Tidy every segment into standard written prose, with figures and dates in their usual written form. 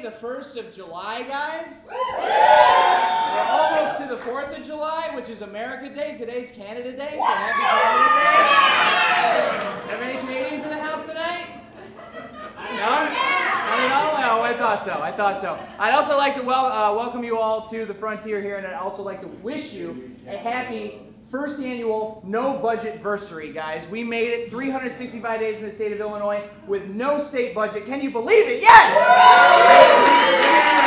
the 1st of July, guys. We're almost to the 4th of July, which is America Day. Today's Canada Day, so happy Canada Day. Have any Canadians in the house tonight? No? Well, I thought so. I'd also like to welcome you all to the Frontier here, and I'd also like to wish you a happy first annual no budget versary, guys. We made it 365 days in the state of Illinois with no state budget. Can you believe it? Yes!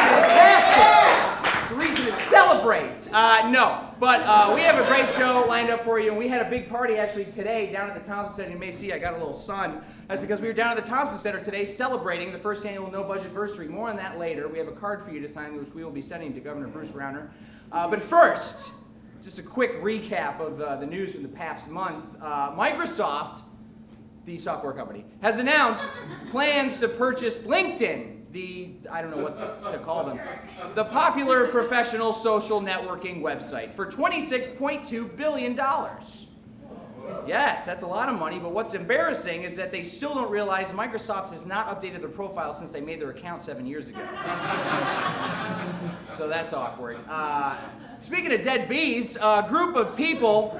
Fantastic! It's a reason to celebrate. No, but we have a great show lined up for you, and we had a big party actually today down at the Thompson Center. You may see I got a little sun. That's because we were down at the Thompson Center today celebrating the first annual no budget versary. More on that later. We have a card for you to sign, which we will be sending to Governor Bruce Rauner. But first, just a quick recap of the news from the past month. Microsoft, the software company, has announced plans to purchase LinkedIn, I don't know what to call them, the popular professional social networking website, for $26.2 billion. Yes, that's a lot of money, but what's embarrassing is that they still don't realize Microsoft has not updated their profile since they made their account 7 years ago. So that's awkward. Speaking of dead bees, a group of people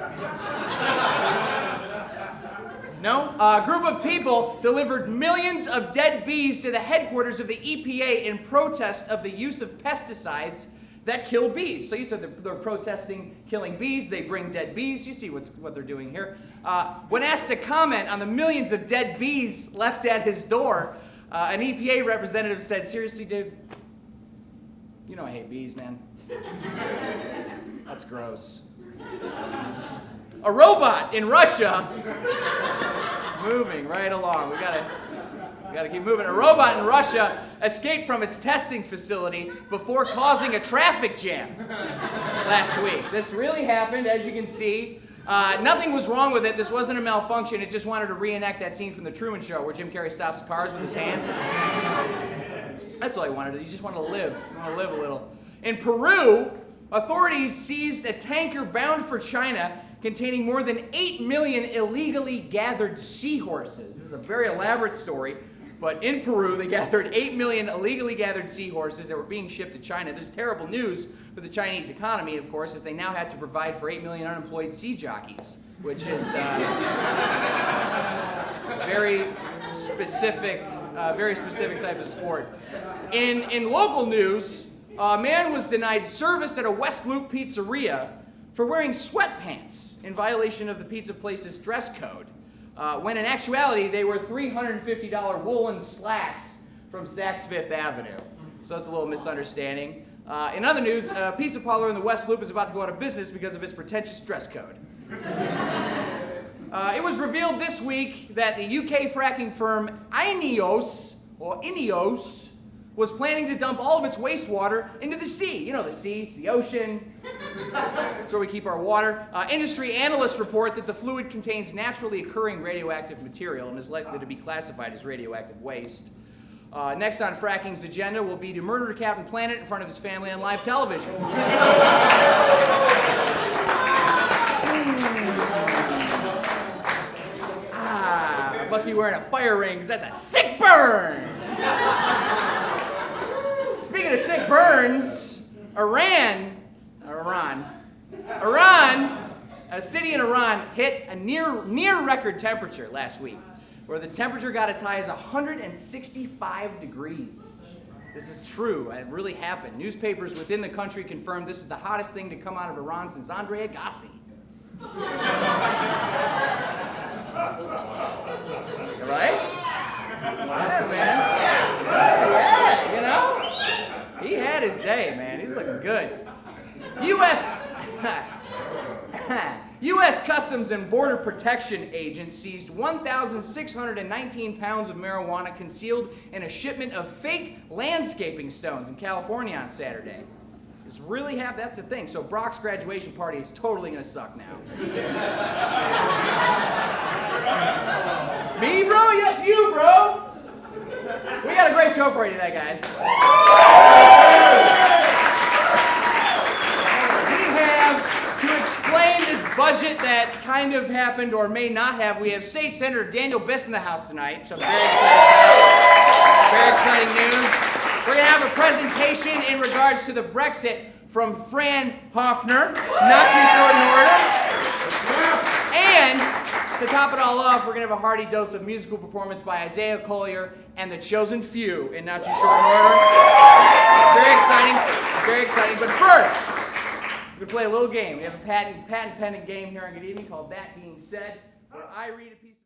delivered millions of dead bees to the headquarters of the EPA in protest of the use of pesticides that kill bees. So you said they're protesting killing bees. They bring dead bees. You see what they're doing here. When asked to comment on the millions of dead bees left at his door, an EPA representative said, "Seriously, dude, you know I hate bees, man. That's gross." A robot in Russia, moving right along. We gotta keep moving. A robot in Russia escaped from its testing facility before causing a traffic jam last week. This really happened, as you can see. Nothing was wrong with it. This wasn't a malfunction. It just wanted to reenact that scene from The Truman Show where Jim Carrey stops cars with his hands. That's all he wanted. He just wanted to live. He wanted to live a little. In Peru, authorities seized a tanker bound for China containing more than 8 million illegally gathered seahorses. This is a very elaborate story, but in Peru, they gathered 8 million illegally gathered seahorses that were being shipped to China. This is terrible news for the Chinese economy, of course, as they now have to provide for 8 million unemployed sea jockeys, which is very specific type of sport. In local news, a man was denied service at a West Loop pizzeria for wearing sweatpants in violation of the pizza place's dress code, when in actuality they were $350 woolen slacks from Saks Fifth Avenue. So that's a little misunderstanding. In other news, a pizza parlor in the West Loop is about to go out of business because of its pretentious dress code. It was revealed this week that the UK fracking firm Ineos was planning to dump all of its wastewater into the sea. You know the sea, it's the ocean. It's where we keep our water. Industry analysts report that the fluid contains naturally occurring radioactive material and is likely to be classified as radioactive waste. Next on fracking's agenda will be to murder Captain Planet in front of his family on live television. I must be wearing a fire ring because that's a sick burn. Speaking of sick burns, Iran, a city in Iran hit a near record temperature last week, where the temperature got as high as 165 degrees. This is true. It really happened. Newspapers within the country confirmed this is the hottest thing to come out of Iran since Andre Agassi. Right? Yeah, man. Yeah, you know? He had his day, man. He's looking good. U.S. Customs and Border Protection agents seized 1,619 pounds of marijuana concealed in a shipment of fake landscaping stones in California on Saturday. This really happened. That's the thing. So Brock's graduation party is totally going to suck now. Me, bro? Yes, you, bro. We got a great show for you today, guys. We have, to explain this budget that kind of happened or may not have, we have State Senator Daniel Biss in the house tonight, so I'm very excited about. Very exciting news. We're going to have a presentation in regards to the Brexit from Fran Hoepfner, not too short in order. And to top it all off, we're going to have a hearty dose of musical performance by Isaiah Collier and the Chosen Few in not too short in order. Very exciting, very exciting. But first, we're going to play a little game. We have a patent pending game here on Good Evening called That Being Said, where I read a piece